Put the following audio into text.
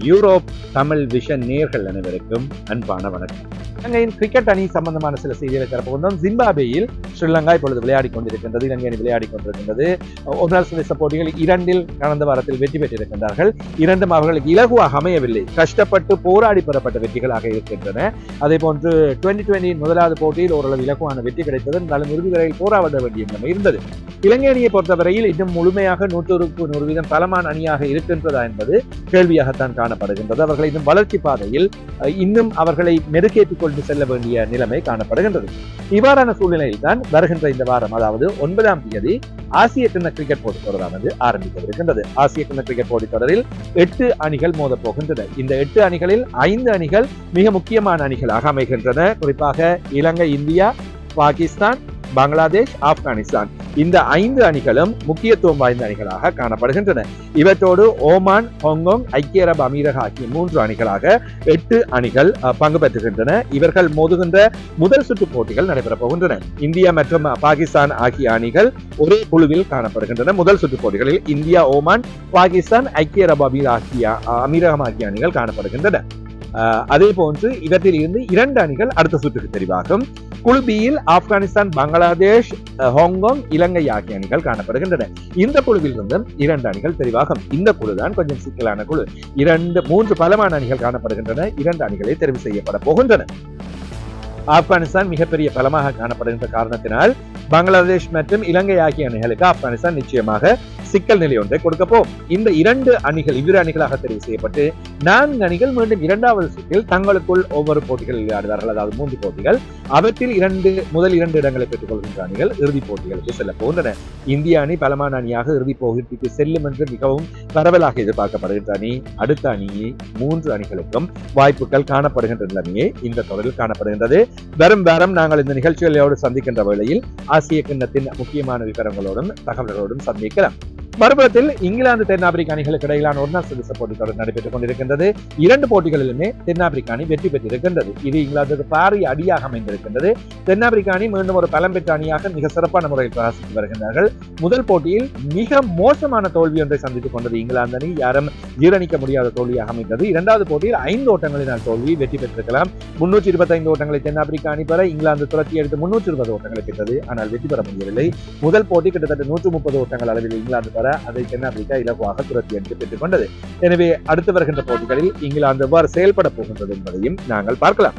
Europe Tamil vision நேயர்கள் அனைவருக்கும் அன்பான வணக்கம். இலங்கையின் கிரிக்கெட் அணி சம்பந்தமான சில செய்திகளை தரப்போகிறோம். ஜிம்பாப்வேயில் ஸ்ரீலங்கா இப்பொழுது விளையாடி கொண்டிருக்கின்றது. இலங்கை அணி விளையாடி கொண்டிருக்கின்றது. ஒருநாள் சர்வதேச போட்டிகள் 2 கடந்த வாரத்தில் வெற்றி பெற்றிருக்கின்றார்கள். 2 அவர்களுக்கு இலகுவாக அமையவில்லை. கஷ்டப்பட்டு போராடி பெறப்பட்ட வெற்றிகளாக இருக்கின்றன. அதே போன்று 2020 முதலாவது போட்டியில் ஓரளவு இலகுவான வெற்றி கிடைத்தது. இருந்தாலும் இறுதி வரையில் போராட வேண்டிய நிலைமை இருந்தது. இலங்கை அணியை பொறுத்தவரையில் இன்னும் முழுமையாக 100% பலமான அணியாக இருக்கின்றதா என்பது கேள்வியாகத்தான் காணப்படுகின்றது. அவர்கள் இன்னும் வளர்ச்சி பாதையில் இன்னும் அவர்களை மெருகேற்றிக் கொண்டு செல்ல வேண்டிய நிலைமை காணப்படுகின்றது. இவ்வாறான சூழ்நிலையில் தான் வருகின்ற இந்த வாரம், அதாவது 9ஆம் தேதி ஆசிய கிண்ண கிரிக்கெட் போட்டித் தொடரானது ஆரம்பிக்கவிருக்கின்றது. ஆசிய கிண்ண கிரிக்கெட் போட்டித் தொடரில் 8 அணிகள் மோதப் போகின்றன. இந்த 8 அணிகளில் 5 அணிகள் மிக முக்கியமான அணிகளாக அமைகின்றன. குறிப்பாக இலங்கை, இந்தியா, பாகிஸ்தான், பங்களாதேஷ், ஆப்கானிஸ்தான் இந்த 5 அணிகளும் முக்கியத்துவம் வாய்ந்த அணிகளாக காணப்படுகின்றன. இவற்றோடு ஓமான், ஹாங்காங், ஐக்கிய அரபு அமீரக ஆகிய 3 அணிகளாக 8 அணிகள் பங்கு பெற்றுகின்றன. இவர்கள் மோதுகின்ற முதல் சுற்று போட்டிகள் நடைபெறப் போகின்றன. இந்தியா மற்றும் பாகிஸ்தான் ஆகிய அணிகள் ஒரே குழுவில் காணப்படுகின்றன. முதல் சுற்று போட்டிகளில் இந்தியா, ஓமான், பாகிஸ்தான், ஐக்கிய அரபு அமீரகம் ஆகிய அணிகள் காணப்படுகின்றன. அதே போன்று இவற்றில் இருந்து 2 அணிகள் அடுத்த சுற்றுக்கு தெரிவாகும். குழு பியில் ஆப்கானிஸ்தான், பங்களாதேஷ், ஹாங்காங், இலங்கை ஆகிய அணிகள் காணப்படுகின்றன. இந்த குழுவில் இருந்தும் 2 அணிகள் தெரிவாகும். இந்த குழுதான் கொஞ்சம் சிக்கலான குழு. 3 பலமான அணிகள் காணப்படுகின்றன. 2 அணிகளே தெரிவு செய்யப்பட போகின்றன. ஆப்கானிஸ்தான் மிகப்பெரிய பலமாக காணப்படுகின்ற காரணத்தினால் பங்களாதேஷ் மற்றும் இலங்கை ஆகிய அணிகளுக்கு ஆப்கானிஸ்தான் நிச்சயமாக சிக்கல் நிலை ஒன்றை கொடுக்கப்போம். இந்த 2 அணிகள் இவ்விரு அணிகளாக தெரிவு செய்யப்பட்டு 4 அணிகள் மீண்டும் 2வது சுற்றில் தங்களுக்குள் ஒவ்வொரு போட்டிகளில் விளையாடுவார்கள். அதாவது 3 போட்டிகள். அவற்றில் முதல் 2 இடங்களை பெற்றுக் கொள்கின்ற அணிகள் இறுதிப் போட்டிகளுக்கு செல்ல போகின்றன. இந்திய அணி பலமான அணியாக இறுதிப் போட்டிக்கு செல்லும் என்று மிகவும் பரவலாக எதிர்பார்க்கப்படுகின்ற அணி. அடுத்த அணியை 3 அணிகளுக்கும் வாய்ப்புகள் காணப்படுகின்ற நிலைமையே இந்த தொடரில் காணப்படுகின்றது. வரும் வாரம் நாங்கள் இந்த நிகழ்ச்சிகளோடு சந்திக்கின்ற வேளையில் ஆசிய கிண்ணத்தின் முக்கியமான விவரங்களோடும் தகவல்களோடும் சந்திக்கலாம். மறுபுறத்தில் இங்கிலாந்து, தென்னாப்பிரிக்க அணிகளுக்கு இடையிலான ஒருநாள் சர்வதேச போட்டி தொடர் நடைபெற்றுக் கொண்டிருக்கின்றது. 2 போட்டிகளிலுமே தென்னாப்பிரிக்க அணி வெற்றி பெற்றிருக்கின்றது. இது இங்கிலாந்துக்கு பாரிய அடியாக அமைந்திருக்கின்றது. தென்னாப்பிரிக்க அணி மீண்டும் ஒரு பலம் பெற்ற அணியாக மிக சிறப்பான முறையில் பிரகாசித்து வருகின்றார்கள். முதல் போட்டியில் மிக மோசமான தோல்வி ஒன்றை சந்தித்துக் கொண்டது இங்கிலாந்து அணி. யாரும் ஜீரணிக்க முடியாத தோல்வியாக அமைந்தது. 2வது போட்டியில் 5 ஓட்டங்களினால் தோல்வி வெற்றி பெற்றிருக்கலாம். 325 ஓட்டங்களை தென்னாப்பிரிக்க அணி பெற இங்கிலாந்து துரத்தி எடுத்து 320 ஓட்டங்களை பெற்றது. ஆனால் வெற்றி பெற முடியவில்லை. முதல் போட்டி கிட்டத்தட்ட 130 ஓட்டங்கள் அளவில் இங்கிலாந்து அதை தென்னாப்பிரிக்கா இலகுவாக துரத்தி எடுத்து பெற்றுக் கொண்டது. எனவே அடுத்து வருகின்ற போட்டிகளில் இங்கிலாந்து எவ்வாறு செயல்பட போகின்றது என்பதையும் நாங்கள் பார்க்கலாம்.